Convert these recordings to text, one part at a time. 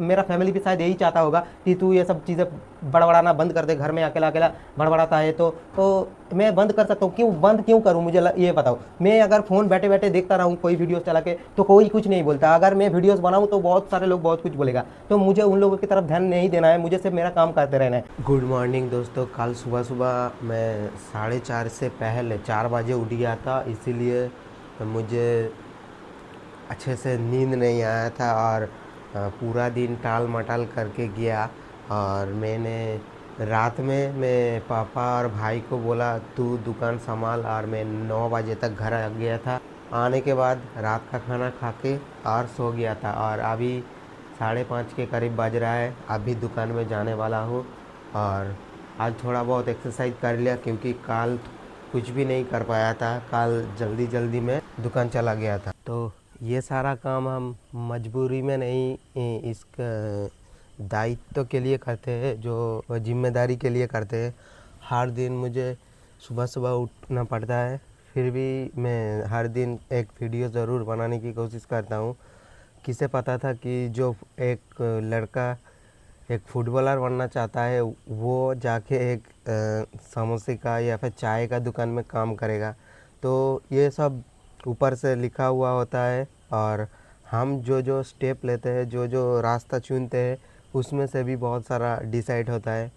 मेरा फैमिली भी शायद यही चाहता होगा कि तू ये सब चीज़ें बड़बड़ाना बंद कर दे, घर में अकेला अकेला बड़बड़ाता है। तो मैं बंद कर सकता हूँ, क्यों बंद क्यों करूँ, मुझे ये बताओ। मैं अगर फ़ोन बैठे बैठे देखता रहूँ कोई वीडियोस चला के तो कोई कुछ नहीं बोलता, अगर मैं वीडियोस बनाऊँ तो बहुत सारे लोग बहुत कुछ बोलेगा। तो मुझे उन लोगों की तरफ ध्यान नहीं देना है, मुझे सिर्फ मेरा काम करते रहना है। गुड मॉर्निंग दोस्तों। कल सुबह सुबह मैं 4:30 से पहले 4 बजे उठ गया था, इसीलिए मुझे अच्छे से नींद नहीं आया था और पूरा दिन टाल मटाल करके गया। और मैंने रात में मैं पापा और भाई को बोला तू दुकान संभाल, और मैं 9 बजे तक घर आ गया था। आने के बाद रात का खाना खा के और सो गया था, और अभी 5:30 के करीब बज रहा है। अभी दुकान में जाने वाला हूँ, और आज थोड़ा बहुत एक्सरसाइज कर लिया क्योंकि कल कुछ भी नहीं कर पाया था। कल जल्दी जल्दी में दुकान चला गया था। तो ये सारा काम हम मजबूरी में नहीं, इस दायित्व के लिए करते हैं, जो जिम्मेदारी के लिए करते हैं। हर दिन मुझे सुबह सुबह उठना पड़ता है, फिर भी मैं हर दिन एक वीडियो ज़रूर बनाने की कोशिश करता हूँ। किसे पता था कि जो एक लड़का एक फुटबॉलर बनना चाहता है वो जाके एक समोसे का या फिर चाय का दुकान में काम करेगा। तो ये सब ऊपर से लिखा हुआ होता है, और हम जो जो स्टेप लेते हैं, जो जो रास्ता चुनते हैं, उसमें से भी बहुत सारा डिसाइड होता है।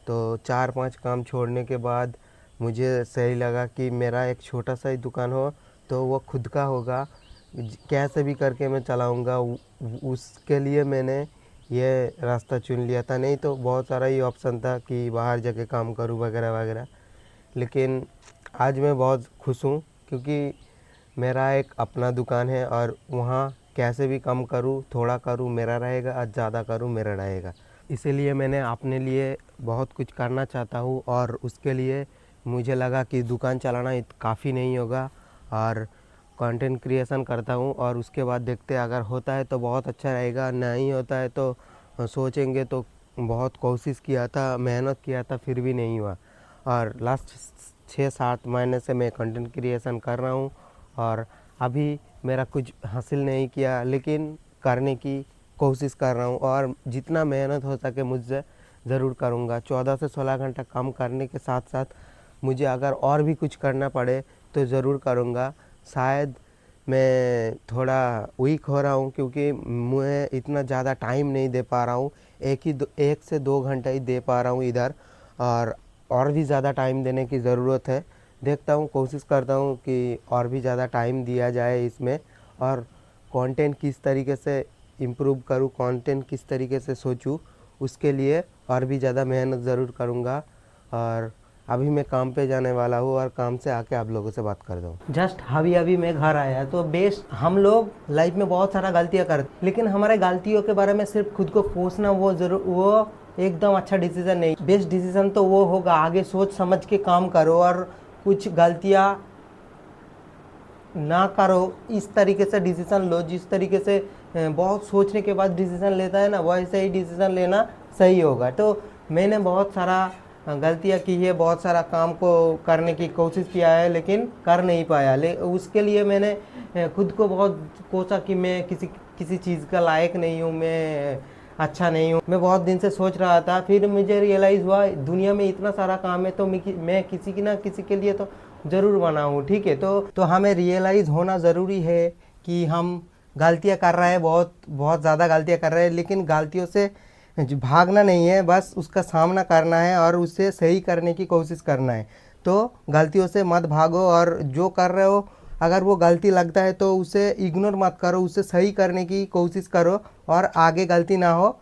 तो 4-5 काम छोड़ने के बाद मुझे सही लगा कि मेरा एक छोटा सा ही दुकान हो तो वो खुद का होगा, कैसे भी करके मैं चलाऊँगा। उसके लिए मैंने ये रास्ता चुन लिया था, नहीं तो बहुत सारा ही ऑप्शन था कि बाहर जाके काम करूँ वगैरह वगैरह। लेकिन आज मैं बहुत खुश हूँ क्योंकि मेरा एक अपना दुकान है, और वहाँ कैसे भी कम करूँ, थोड़ा करूँ मेरा रहेगा, आज ज़्यादा करूँ मेरा रहेगा। इसीलिए मैंने अपने लिए बहुत कुछ करना चाहता हूँ, और उसके लिए मुझे लगा कि दुकान चलाना काफ़ी नहीं होगा, और कंटेंट क्रिएशन करता हूँ, और उसके बाद देखते हैं अगर होता है तो बहुत अच्छा रहेगा, नहीं होता है तो सोचेंगे। तो बहुत कोशिश किया था, मेहनत किया था, फिर भी नहीं हुआ। और लास्ट 6-7 महीने से मैं कंटेंट क्रिएशन कर रहा हूँ, और अभी मेरा कुछ हासिल नहीं किया, लेकिन करने की कोशिश कर रहा हूँ, और जितना मेहनत हो सके मुझसे ज़रूर करूँगा। 14 से 16 घंटा काम करने के साथ साथ मुझे अगर और भी कुछ करना पड़े तो ज़रूर करूँगा। शायद मैं थोड़ा वीक हो रहा हूँ क्योंकि मैं इतना ज़्यादा टाइम नहीं दे पा रहा हूँ, 1 से 2 घंटा ही दे पा रहा हूँ इधर, और भी ज़्यादा टाइम देने की ज़रूरत है। देखता हूँ, कोशिश करता हूँ कि और भी ज़्यादा टाइम दिया जाए इसमें, और कंटेंट किस तरीके से इम्प्रूव करूँ, कंटेंट किस तरीके से सोचूँ, उसके लिए और भी ज़्यादा मेहनत ज़रूर करूँगा। और अभी मैं काम पे जाने वाला हूँ, और काम से आके आप लोगों से बात कर दूँ। जस्ट अभी अभी मैं घर आया। तो बेस्ट, हम लोग लाइफ में बहुत सारा गलतियाँ करते, लेकिन हमारे गलतियों के बारे में सिर्फ खुद को कोसना वो एकदम अच्छा डिसीज़न नहीं। बेस्ट डिसीज़न तो वो होगा आगे सोच समझ के काम करो, और कुछ गलतियाँ ना करो। इस तरीके से डिसीज़न लो जिस तरीके से बहुत सोचने के बाद डिसीज़न लेता है ना, वैसे ही डिसीज़न लेना सही होगा। तो मैंने बहुत सारा गलतियाँ की है, बहुत सारा काम को करने की कोशिश किया है, लेकिन कर नहीं पाया। उसके लिए मैंने खुद को बहुत कोसा कि मैं किसी चीज़ का लायक नहीं हूँ, मैं अच्छा नहीं हूँ। मैं बहुत दिन से सोच रहा था, फिर मुझे रियलाइज़ हुआ दुनिया में इतना सारा काम है, तो मैं किसी ना किसी के लिए तो ज़रूर बना हूँ। ठीक है, तो हमें रियलाइज़ होना ज़रूरी है कि हम गलतियाँ कर रहे हैं, बहुत बहुत ज़्यादा गलतियाँ कर रहे हैं, लेकिन गलतियों से भागना नहीं है, बस उसका सामना करना है और उसे सही करने की कोशिश करना है। तो गलतियों से मत भागो, और जो कर रहे हो अगर वो गलती लगता है तो उसे इग्नोर मत करो, उसे सही करने की कोशिश करो, और आगे गलती ना हो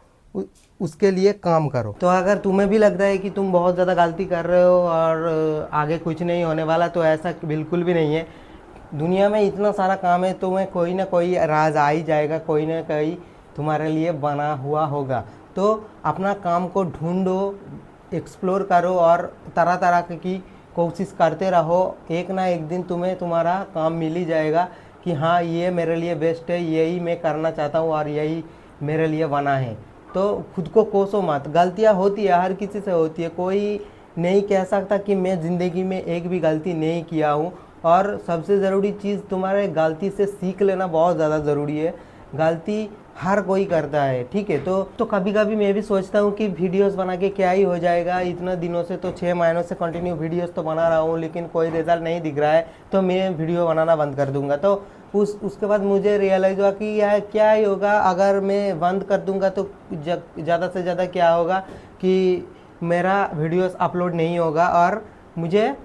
उसके लिए काम करो। तो अगर तुम्हें भी लगता है कि तुम बहुत ज़्यादा गलती कर रहे हो और आगे कुछ नहीं होने वाला, तो ऐसा बिल्कुल भी नहीं है। दुनिया में इतना सारा काम है, तुम्हें कोई ना कोई राज आ ही जाएगा, कोई ना कोई तुम्हारे लिए बना हुआ होगा। तो अपना काम को ढूंढो, एक्सप्लोर करो, और तरह तरह की कोशिश करते रहो। एक ना एक दिन तुम्हें तुम्हारा काम मिल ही जाएगा कि हाँ ये मेरे लिए बेस्ट है, यही मैं करना चाहता हूँ और यही मेरे लिए बना है। तो खुद को कोसो मत। गलतियाँ होती है, हर किसी से होती है, कोई नहीं कह सकता कि मैं ज़िंदगी में एक भी गलती नहीं किया हूँ। और सबसे ज़रूरी चीज़, तुम्हारे गलती से सीख लेना बहुत ज़्यादा ज़रूरी है। गलती हर कोई करता है, ठीक है। तो कभी कभी मैं भी सोचता हूँ कि वीडियोस बना के क्या ही हो जाएगा, इतना दिनों से तो 6 महीनों से कंटिन्यू वीडियोस तो बना रहा हूँ लेकिन कोई रिजल्ट नहीं दिख रहा है, तो मैं वीडियो बनाना बंद कर दूंगा। तो उसके बाद मुझे रियलाइज़ हुआ कि यार क्या ही होगा अगर मैं बंद कर दूंगा, तो ज़्यादा से ज़्यादा क्या होगा कि मेरा वीडियोस अपलोड नहीं होगा और मुझे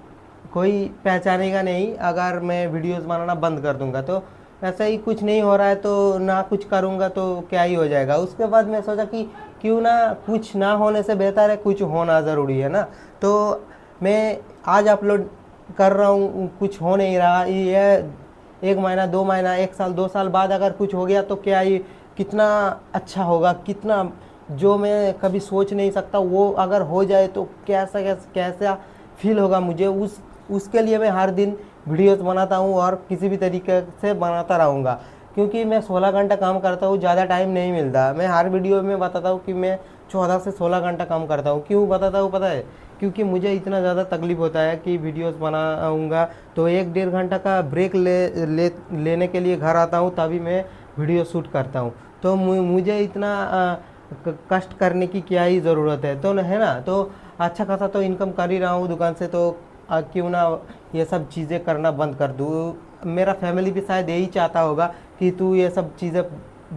कोई पहचानेगा नहीं अगर मैं वीडियोस बनाना बंद कर दूंगा। तो ऐसा ही कुछ नहीं हो रहा है, तो ना कुछ करूंगा तो क्या ही हो जाएगा। उसके बाद मैं सोचा कि क्यों ना, कुछ ना होने से बेहतर है कुछ होना ज़रूरी है ना। तो मैं आज अपलोड कर रहा हूँ, कुछ हो नहीं रहा, ये 1 महीना 2 महीना 1 साल 2 साल बाद अगर कुछ हो गया तो क्या ही, कितना अच्छा होगा, कितना जो मैं कभी सोच नहीं सकता वो अगर हो जाए तो कैसा कैसा कैसा फील होगा मुझे। उसके लिए मैं हर दिन वीडियोस बनाता हूँ और किसी भी तरीके से बनाता रहूँगा, क्योंकि मैं 16 घंटा काम करता हूँ, ज़्यादा टाइम नहीं मिलता। मैं हर वीडियो में बताता हूँ कि मैं 14 से 16 घंटा काम करता हूँ। क्यों बताता हूँ पता है? क्योंकि मुझे इतना ज़्यादा तकलीफ होता है कि वीडियोस बनाऊँगा तो 1-1.5 घंटा का ब्रेक लेने के लिए घर आता हूँ, तभी मैं वीडियो शूट करता हूँ। तो मुझे इतना कष्ट करने की क्या ही ज़रूरत है, तो है ना। तो अच्छा खासा तो इनकम कर ही रहा हूँ दुकान से, तो क्यों ना ये सब चीज़ें करना बंद कर दूँ। मेरा फैमिली भी शायद यही चाहता होगा कि तू ये सब चीज़ें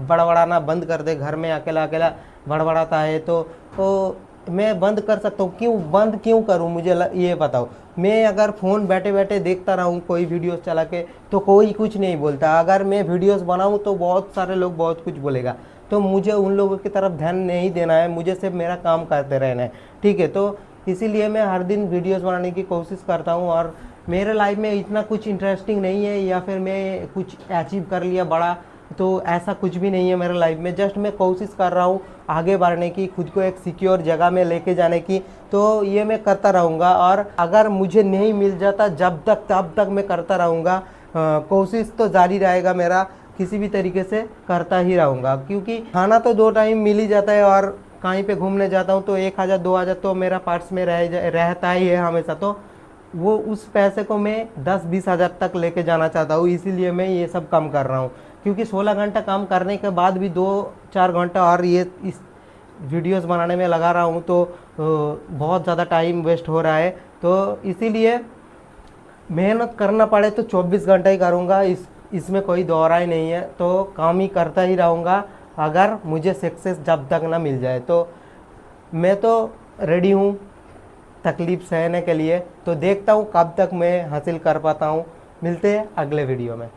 बड़बड़ाना बंद कर दे, घर में अकेला अकेला बड़बड़ाता है। तो मैं बंद कर सकता हूँ, क्यों बंद क्यों करूँ, मुझे ये बताओ। मैं अगर फ़ोन बैठे बैठे देखता रहूँ कोई वीडियोस चला के तो कोई कुछ नहीं बोलता, अगर मैं वीडियोस बनाऊँ तो बहुत सारे लोग बहुत कुछ बोलेगा। तो मुझे उन लोगों की तरफ ध्यान नहीं देना है, मुझे सिर्फ मेरा काम करते रहना है, ठीक है। तो इसीलिए मैं हर दिन वीडियोस बनाने की कोशिश करता हूँ। और मेरे लाइफ में इतना कुछ इंटरेस्टिंग नहीं है या फिर मैं कुछ अचीव कर लिया बड़ा, तो ऐसा कुछ भी नहीं है मेरे लाइफ में। जस्ट मैं कोशिश कर रहा हूँ आगे बढ़ने की, खुद को एक सिक्योर जगह में लेके जाने की। तो ये मैं करता रहूँगा और अगर मुझे नहीं मिल जाता जब तक तब तक मैं करता रहूँगा। कोशिश तो जारी रहेगा मेरा, किसी भी तरीके से करता ही रहूँगा, क्योंकि खाना तो 2 टाइम मिल ही जाता है और कहीं पे घूमने जाता हूँ तो 1,000 2,000 तो मेरा पर्स में रहता ही है हमेशा। तो वो उस पैसे को मैं 10-20 हज़ार तक लेके जाना चाहता हूँ, इसीलिए मैं ये सब काम कर रहा हूँ। क्योंकि 16 घंटा काम करने के बाद भी 2-4 घंटा और ये इस वीडियोस बनाने में लगा रहा हूँ, तो बहुत ज़्यादा टाइम वेस्ट हो रहा है। तो इसीलिए मेहनत करना पड़े तो 24 घंटा ही करूँगा, इसमें कोई दोहराई नहीं है। तो काम ही करता ही रहूँगा अगर मुझे सक्सेस जब तक ना मिल जाए। तो मैं तो रेडी हूँ तकलीफ़ सहने के लिए, तो देखता हूँ कब तक मैं हासिल कर पाता हूँ। मिलते हैं अगले वीडियो में।